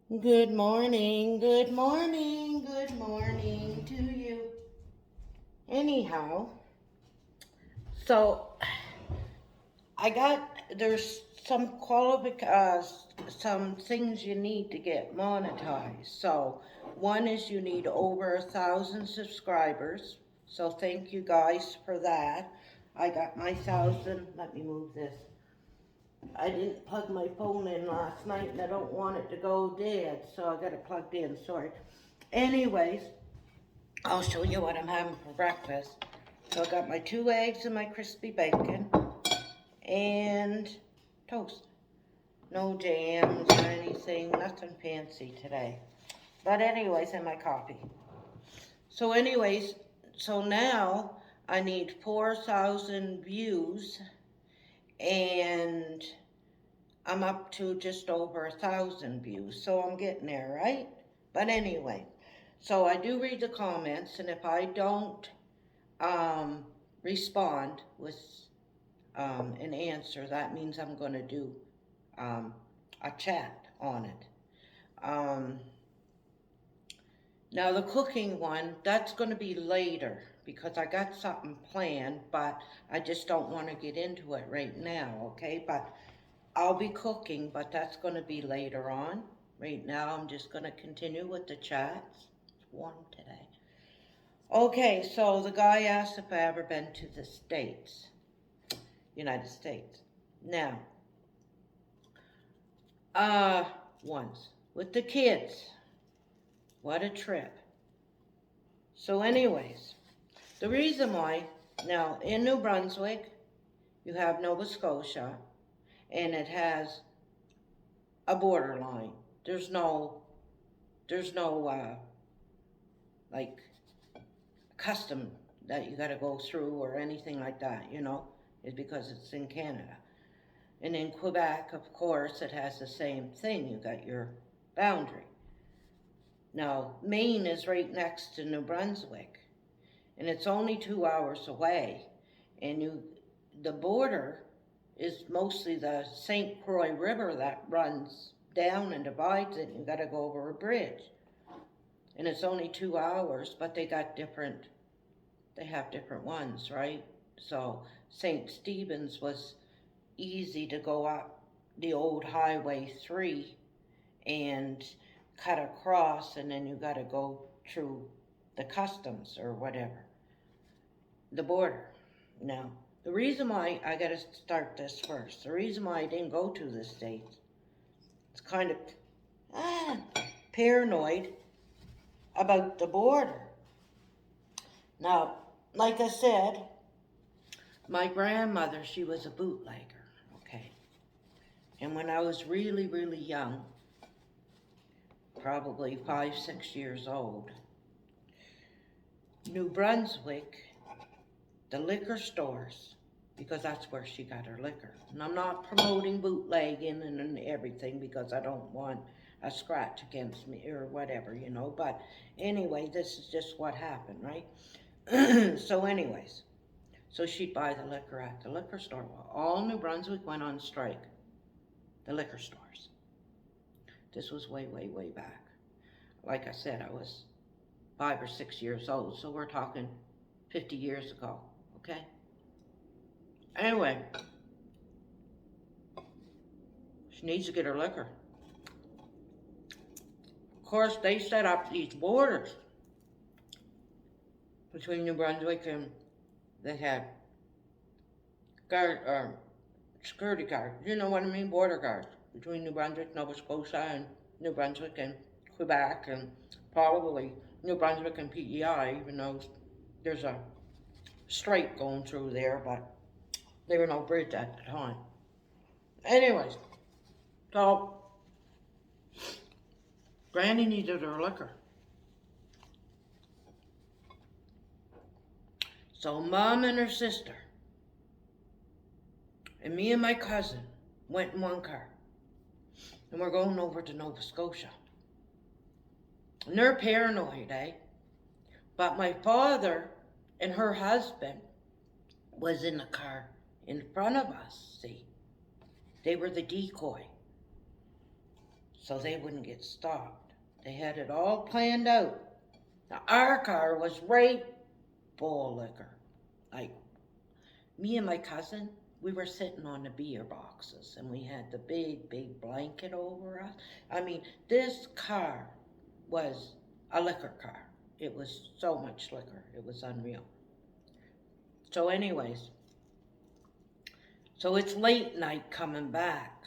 Good morning, good morning, good morning to you. Anyhow, so there's some things you need to get monetized. So one is you need over 1,000 subscribers. So thank you guys for that. I got my 1,000. Let me move this. I didn't plug my phone in last night and I don't want it to go dead, so I got it plugged in, sorry. Anyways, I'll show you what I'm having for breakfast. So I got my 2 eggs and my crispy bacon and toast. No jams or anything, nothing fancy today. But anyways, and my coffee. So anyways, so now I need 4,000 views and I'm up to just over 1,000 views. So I'm getting there, right? But anyway, so I do read the comments, and if I don't um, respond with an answer, that means I'm going to do um, a chat on it. Now the cooking one, that's going to be later because I got something planned, but I just don't want to get into it right now, okay? But I'll be cooking, but that's going to be later on. Right now I'm just going to continue with the chats. It's warm today. Okay, so the guy asked if I ever been to the States, United States. Now, once with the kids. What a trip. So anyways, the reason why, now in New Brunswick, you have Nova Scotia, and it has a borderline. There's no like custom that you got to go through or anything like that, is because it's in Canada. And in Quebec, of course, it has the same thing. You got your boundary. Now, Maine is right next to New Brunswick, and it's only 2 hours away. And the border is mostly the St. Croix River that runs down and divides it, and you got to go over a bridge. And it's only 2 hours, but they have different ones, right? So St. Stephen's was easy to go up the old Highway 3 and cut across, and then you got to go through the customs or whatever, the border. Now, the reason why I got to start this first, the reason why I didn't go to the States, it's kind of paranoid about the border. Now, like I said, my grandmother, she was a bootlegger, okay? And when I was really, really young, probably 5, 6 years old, New Brunswick, the liquor stores, because that's where she got her liquor. And I'm not promoting bootlegging and everything because I don't want a scratch against me or whatever, But anyway, this is just what happened, right? So anyways, so she'd buy the liquor at the liquor store. Well, all New Brunswick went on strike, the liquor stores. This was way, way, way back. Like I said, I was 5 or 6 years old, so we're talking 50 years ago, okay? Anyway, she needs to get her liquor. Of course, they set up these borders between New Brunswick and they had security guards. You know what I mean? Border guards between New Brunswick, Nova Scotia, and New Brunswick and Quebec, and probably New Brunswick and PEI, even though there's a strait going through there, but there were no bridge at the time. Anyways, so Granny needed her liquor. So Mom and her sister and me and my cousin went in one car. And we're going over to Nova Scotia. And they're paranoid, eh? But my father and her husband was in the car in front of us, see? They were the decoy. so they wouldn't get stopped. They had it all planned out. Now, our car was right full of liquor. Like, me and my cousin, we were sitting on the beer boxes, and we had the big blanket over us. I mean, this car was a liquor car. It was so much liquor. It was unreal. So anyways, so it's late night coming back.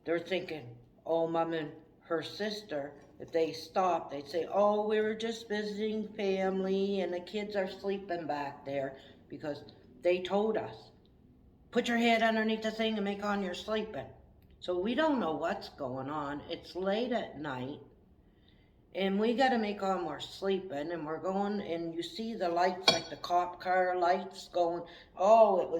They're thinking, oh, Mom and her sister, if they stopped, they'd say, oh, we were just visiting family and the kids are sleeping back there, because they told us, put your head underneath the thing and make on you're sleeping. So we don't know what's going on. It's late at night, and we got to make on we're sleeping, and we're going, and you see the lights, like the cop car lights going. Oh,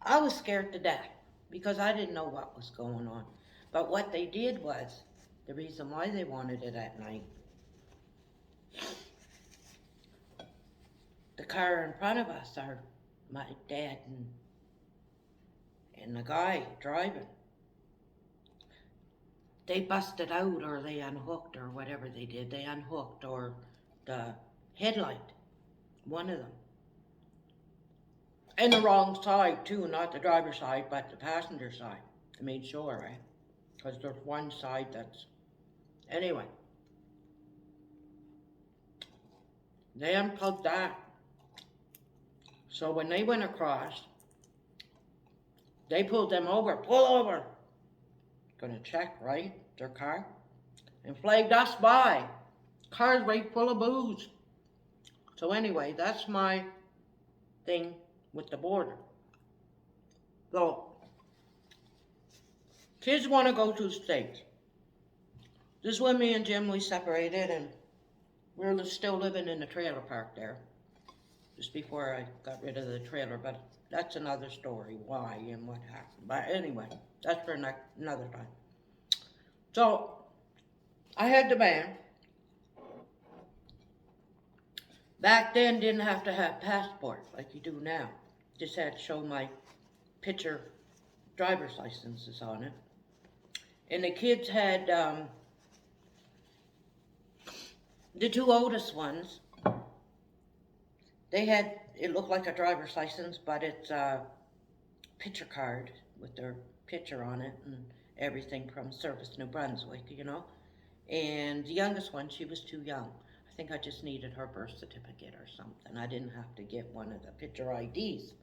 I was scared to death, because I didn't know what was going on. But what they did was, the reason why they wanted it at night, the car in front of us are my dad and the guy driving. They busted out, or they unhooked, or whatever they did. They unhooked, or the headlight, one of them. And the wrong side too, not the driver's side, but the passenger side. I made sure, right? Because there's one side that's, anyway. They unplugged that. So when they went across, they pulled them over, pull over. Gonna check, right, their car, and flagged us by. Car's right full of booze. So anyway, that's my thing with the border. So, kids want to go to states. This is when me and Jim, we separated, and we're still living in the trailer park there, just before I got rid of the trailer, but that's another story, why and what happened. But anyway, that's for another time. So, I had the van. Back then, didn't have to have passport like you do now. Just had to show my picture driver's licenses on it. And the kids had, the two oldest ones, they had, it looked like a driver's license, but it's a picture card with their picture on it and everything from Service New Brunswick, you know. And the youngest one, she was too young. I think I just needed her birth certificate or something. I didn't have to get one of the picture IDs.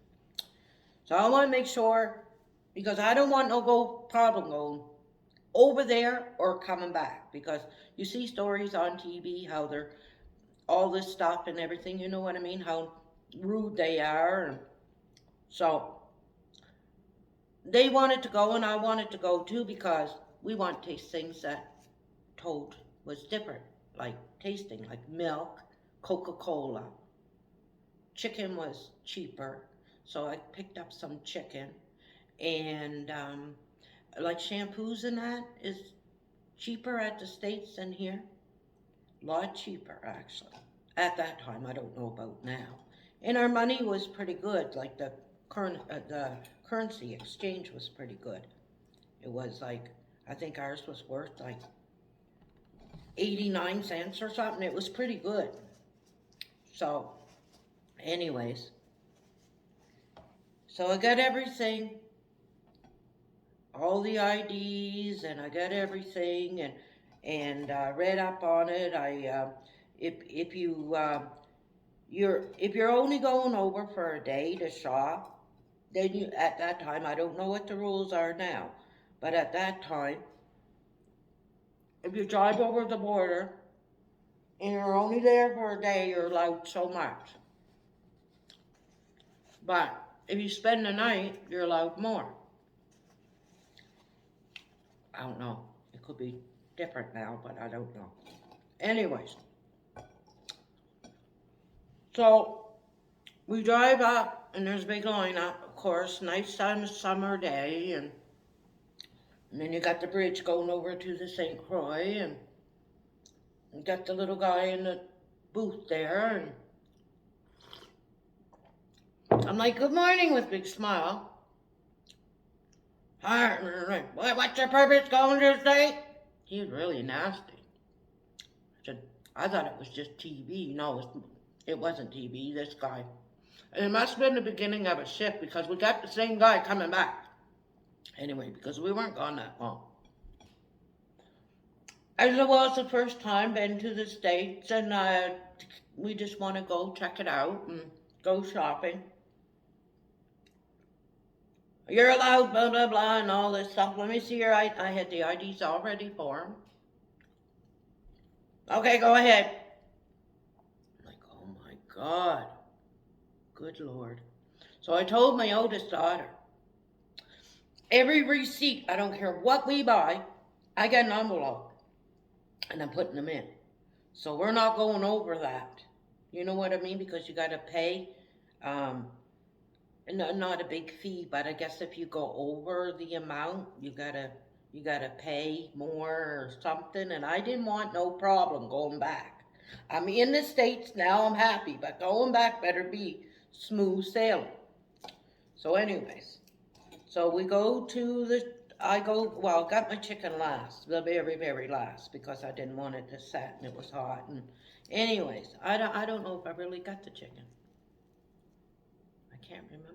So I want to make sure, because I don't want no problem going over there or coming back, because you see stories on TV how they're all this stuff and everything, you know what I mean, how rude they are. And so they wanted to go, and I wanted to go too, because we want to taste things that told was different, like tasting, like milk, Coca-Cola. Chicken was cheaper, so I picked up some chicken. And like shampoos and that is cheaper at the States than here. A lot cheaper, actually. At that time, I don't know about now. And our money was pretty good, like the currency exchange was pretty good. It was like, I think ours was worth like 89 cents or something. It was pretty good. So, anyways. So I got everything, all the IDs, and I got everything, and read up on it. If you're only going over for a day to shop, then you, at that time, I don't know what the rules are now, but at that time, if you drive over the border and you're only there for a day, you're allowed so much. But if you spend the night, you're allowed more. I don't know. It could be different now, but I don't know. Anyways. So, we drive up, and there's a big lineup, of course. Nice summer day, and then you got the bridge going over to the St. Croix, and you got the little guy in the booth there, and I'm like, good morning, with a big smile. Hi, what's your purpose going to the state? He was really nasty. I said, I thought it was just TV. No, it wasn't TV, this guy. And it must have been the beginning of a shift because we got the same guy coming back. Anyway, because we weren't gone that long. I said, well, it's the first time been to the States and we just want to go check it out and go shopping. You're allowed, blah, blah, blah, and all this stuff. Let me see your ID. I had the IDs all ready for him. Okay, go ahead. I'm like, oh my God. Good Lord. So I told my oldest daughter, every receipt, I don't care what we buy, I get an envelope. And I'm putting them in. So we're not going over that. You know what I mean? Because you got to pay. Not a big fee, but I guess if you go over the amount, you gotta pay more or something. And I didn't want no problem going back. I'm in the States now, I'm happy, but going back better be smooth sailing. So anyways, so we go to got my chicken last, the very, very last, because I didn't want it to set and it was hot. And anyways, I don't know if I really got the chicken. I can't remember.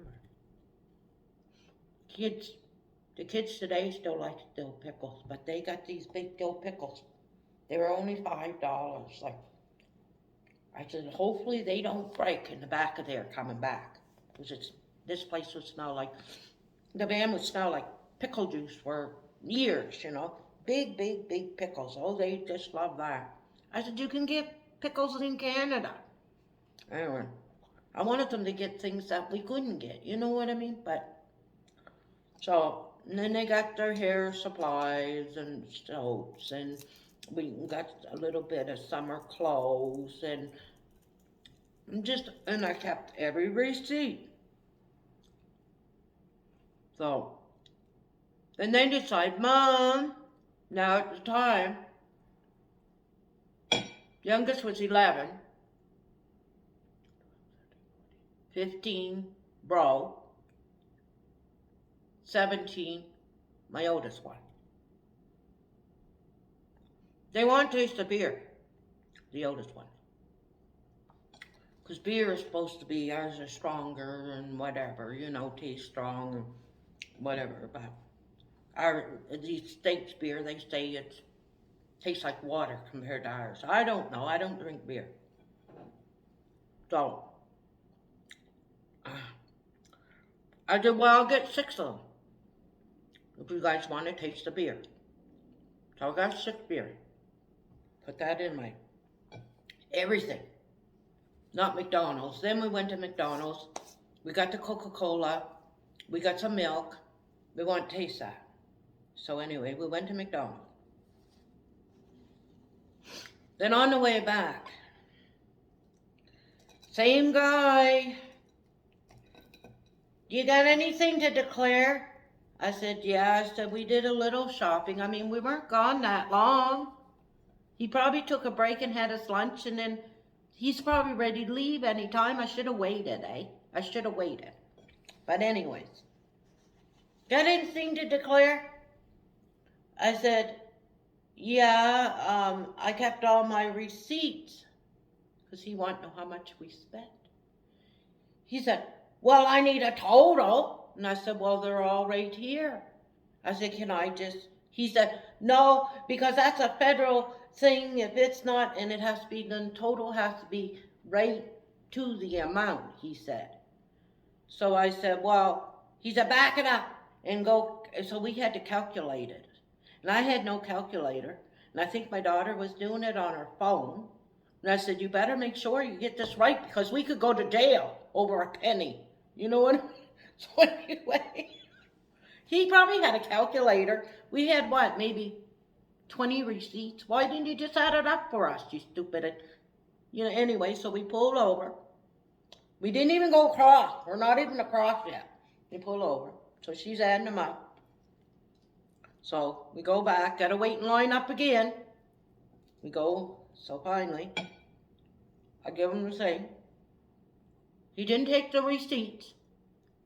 The kids today still like dill pickles, but they got these big dill pickles. They were only $5. Like, I said, hopefully they don't break in the back of there coming back. Because this place would smell like, the van would smell like pickle juice for years, you know. Big, big, big pickles. Oh, they just love that. I said, you can get pickles in Canada. Anyway, I wanted them to get things that we couldn't get, you know what I mean? But, so, and then they got their hair supplies and soaps, and we got a little bit of summer clothes, and I kept every receipt. So, then they decide, Mom, now at the time, youngest was 11, 15, bro, 17, my oldest one. They want to taste the beer, the oldest one. Because beer is supposed to be, ours are stronger and whatever, you know, taste strong and whatever. But these States beer, they say it tastes like water compared to ours. I don't know, I don't drink beer. So, I said, well, I'll get 6 of them. If you guys want to taste the beer. So I got 6 beer. Put that in my everything. Not McDonald's. Then we went to McDonald's. We got the Coca-Cola. We got some milk. We want to taste that. So anyway, we went to McDonald's. Then on the way back, same guy. You got anything to declare? I said, yeah. I said, we did a little shopping. I mean, we weren't gone that long. He probably took a break and had his lunch, and then he's probably ready to leave any time. I should have waited, eh? I should have waited. But anyways, got anything to declare? I said, yeah, I kept all my receipts, because he wanted to know how much we spent. He said, well, I need a total. And I said, well, they're all right here. I said, can I just, he said, no, because that's a federal thing. If it's not, and it has to be, the total has to be right to the amount, he said. So I said, well, he said, back it up and go. So we had to calculate it. And I had no calculator. And I think my daughter was doing it on her phone. And I said, you better make sure you get this right, because we could go to jail over a penny. You know what I mean? So anyway, he probably had a calculator. We had what, maybe 20 receipts. Why didn't you just add it up for us, you stupid? You know, anyway, so we pulled over. We didn't even go across. We're not even across yet. We pull over. So she's adding them up. So we go back, gotta wait in line up again. We go, so finally, I give him the same. He didn't take the receipts.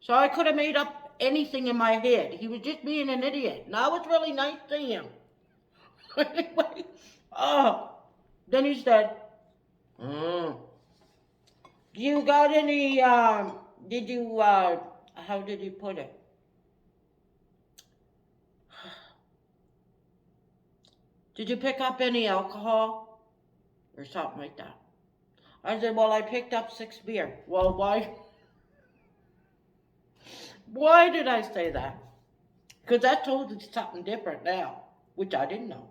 So I could have made up anything in my head. He was just being an idiot. And I was really nice to him. Anyway, oh, then he said, you got any, did you, how did he put it? Did you pick up any alcohol? Or something like that. I said, well, I picked up 6 beer. Well, why did I say that? Because that told you something different now, which I didn't know.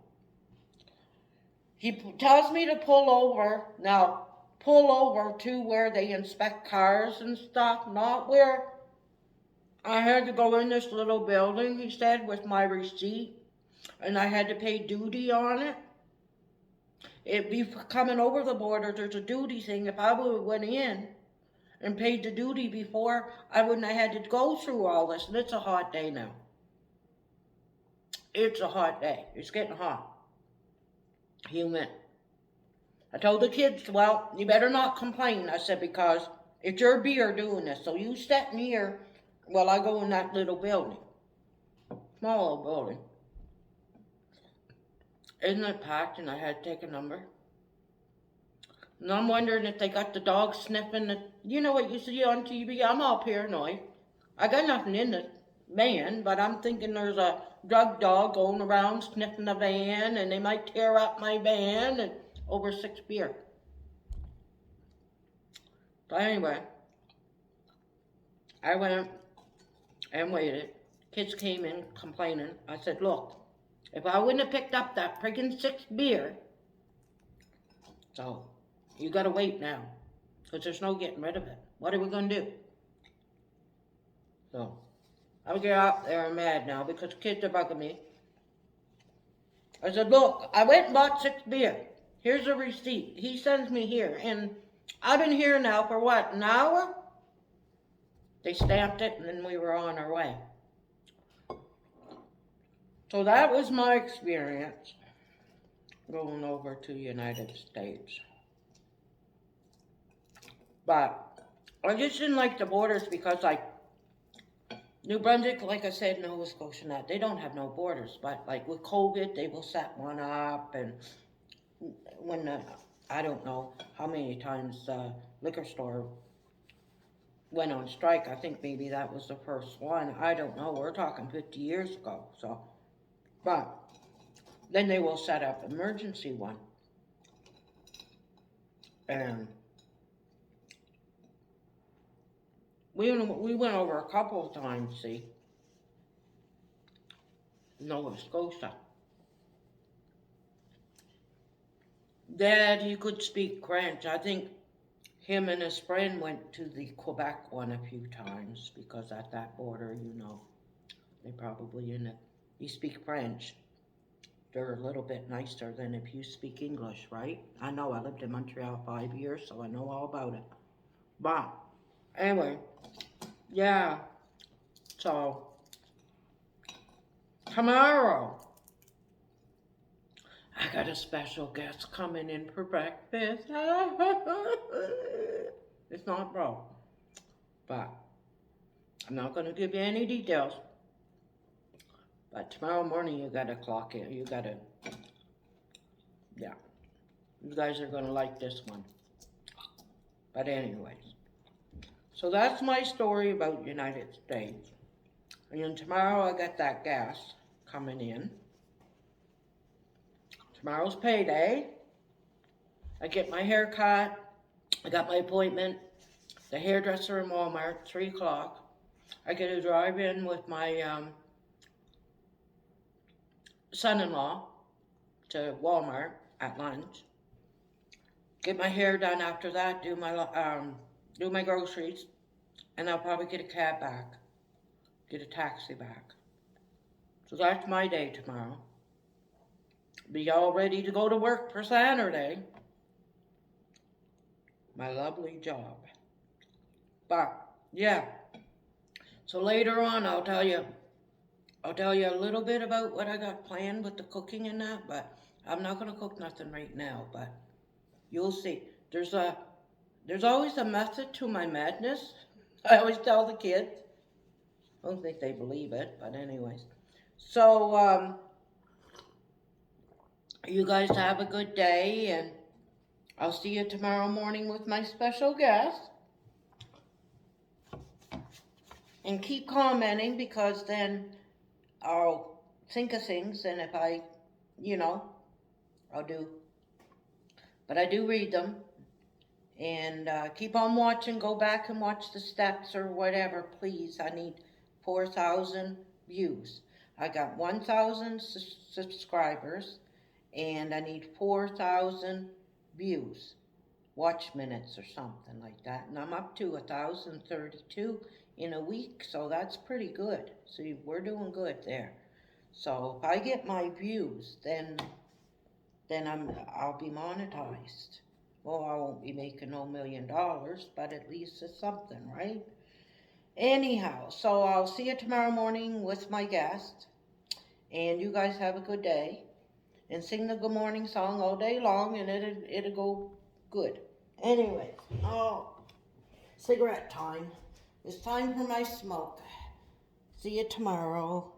He tells me to pull over. Now, pull over to where they inspect cars and stuff, not where I had to go in this little building, he said, with my receipt, and I had to pay duty on it. It'd be coming over the border, there's a duty thing. If I would have went in and paid the duty before, I wouldn't have had to go through all this, and it's a hot day now. It's a hot day. It's getting hot. Humid. I told the kids, well, you better not complain, I said, because it's your beer doing this. So you sitting here while I go in that little building. Small little building. Isn't it packed? And I had to take a number. And I'm wondering if they got the dog sniffing the, you know what you see on TV? I'm all paranoid. I got nothing in the van, but I'm thinking there's a drug dog going around sniffing the van, and they might tear up my van, and over 6 beer. But anyway, I went and waited. Kids came in complaining. I said, look, if I wouldn't have picked up that friggin' 6 beer, so you gotta wait now, because there's no getting rid of it. What are we gonna do? So I'll get out there and mad now because kids are bugging me. I said, look, I went and bought 6 beer. Here's a receipt. He sends me here, and I've been here now for what, an hour? They stamped it, and then we were on our way. So that was my experience going over to the United States. But I just didn't like the borders because, like, New Brunswick, like I said, Nova Scotia, they don't have no borders. But, like, with COVID, they will set one up. And when, I don't know how many times the liquor store went on strike. I think maybe that was the first one. I don't know. We're talking 50 years ago. So, but then they will set up emergency one. And we went over a couple of times, see, Nova Scotia. Dad, he could speak French. I think him and his friend went to the Quebec one a few times because at that border, you know, they probably in it. You speak French. They're a little bit nicer than if you speak English, right? I know, I lived in Montreal 5 years, so I know all about it. But anyway, yeah, so tomorrow, I got a special guest coming in for breakfast. It's not bro, but I'm not going to give you any details. But tomorrow morning, you got to clock in. You got to, yeah, you guys are going to like this one. But anyways, so that's my story about United States. And then tomorrow, I got that gas coming in. Tomorrow's payday. I get my hair cut. I got my appointment. The hairdresser in Walmart, 3 o'clock. I get to drive in with my son-in-law to Walmart at lunch. Get my hair done after that. Do my groceries, and I'll probably get a cab back. Get a taxi back. So that's my day tomorrow. Be all ready to go to work for Saturday. My lovely job. But yeah. So later on I'll tell you a little bit about what I got planned with the cooking and that, but I'm not gonna cook nothing right now, but you'll see. There's always a method to my madness. I always tell the kids. I don't think they believe it, but anyways. So You guys have a good day, and I'll see you tomorrow morning with my special guest. And keep commenting, because then I'll think of things, and if I, I'll do. But I do read them. And keep on watching. Go back and watch the steps or whatever, please. I need 4,000 views. I got 1,000 subscribers, and I need 4,000 views, watch minutes or something like that. And I'm up to 1,032 in a week, so that's pretty good. See, we're doing good there. So if I get my views, then I'll be monetized. Well, I won't be making no $1,000,000, but at least it's something, right? Anyhow, so I'll see you tomorrow morning with my guest, and you guys have a good day, and sing the good morning song all day long, and it'll go good. Anyway, cigarette time. It's time for my smoke. See you tomorrow.